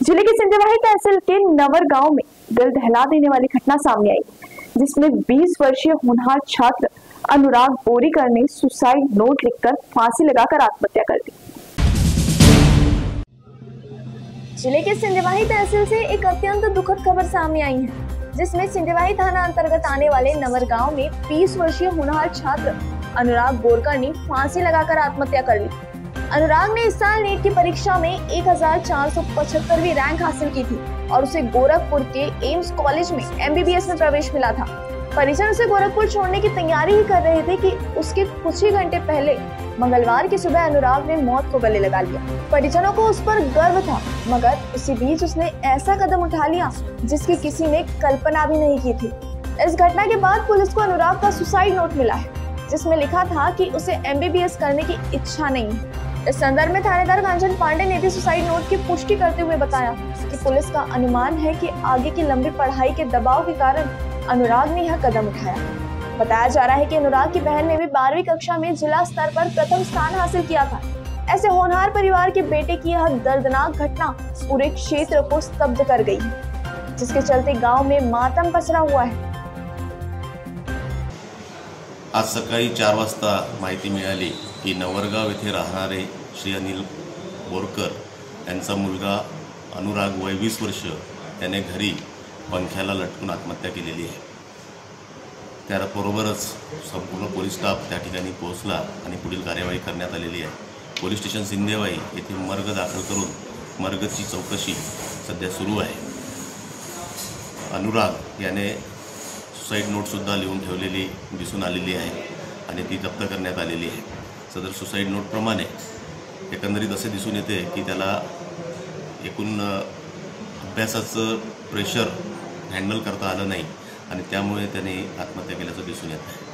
जिले के सिंधवाही तहसील के नवर गांव में दिल दहला देने वाली घटना सामने आई, जिसमें 20 वर्षीय होनहार छात्र अनुराग बोरीकर ने सुसाइड नोट लिखकर फांसी लगाकर आत्महत्या कर दी। जिले के सिंधवाही तहसील से एक अत्यंत दुखद खबर सामने आई है, जिसमें सिंधवाही थाना अंतर्गत आने वाले नवर गांव में 20 वर्षीय होनहार छात्र अनुराग बोरकर ने फांसी लगाकर आत्महत्या कर ली। अनुराग ने इस साल नीट की परीक्षा में 1475वीं रैंक हासिल की थी और उसे गोरखपुर के एम्स कॉलेज में MBBS में प्रवेश मिला था। परिजन उसे गोरखपुर छोड़ने की तैयारी ही कर रहे थे कि उसके कुछ ही घंटे पहले मंगलवार की सुबह अनुराग ने मौत को गले लगा लिया। परिजनों को उस पर गर्व था, मगर उसी बीच उसने ऐसा कदम उठा लिया जिसकी किसी ने कल्पना भी नहीं की थी। इस घटना के बाद पुलिस को अनुराग का सुसाइड नोट मिला है, जिसमें लिखा था कि उसे MBBS करने की इच्छा नहीं है। इस संदर्भ में थानेदार कांचन पांडे ने भी सुसाइड नोट की पुष्टि करते हुए बताया कि पुलिस का अनुमान है कि आगे की लंबी पढ़ाई के दबाव के कारण अनुराग ने यह कदम उठाया। बताया जा रहा है कि अनुराग की बहन ने भी 12वीं कक्षा में जिला स्तर पर प्रथम स्थान हासिल किया था। ऐसे होनहार परिवार के बेटे की यह दर्दनाक घटना पूरे क्षेत्र को स्तब्ध कर गई है, जिसके चलते गाँव में मातम पसरा हुआ है। आज सकाळी 4 वाजता माहिती मिळाली की नवरगाव येथे राहणारे श्री अनिल बोरकर यांचा मुलगा अनुराग वय 20 वर्ष त्याने घरी पंख्याला लटकून आत्महत्या केलेली आहे। त्याबरोबरच संपूर्ण पोलीस स्टाफ त्या ठिकाणी पोहोचला आणि पुढील कार्यवाही करण्यात आलेली आहे। पोलीस स्टेशन सिंधेवाही येथे मर्ग दाखल करून मर्गची चौकशी सध्या सुरू आहे। अनुराग याने सुसाइड नोटसुद्धा लिहून ठेवलेली दिसून आलेली आहे आणि ती जप्त करण्यात आलेली आहे। सदर सुसाइड नोटप्रमाणे एकंदरीत असे दिसून येते की त्याला एकूण अभ्यासाचं प्रेशर हँडल करता आलं नाही आणि त्यामुळे त्याने आत्महत्या केल्याचं दिसून येत आहे।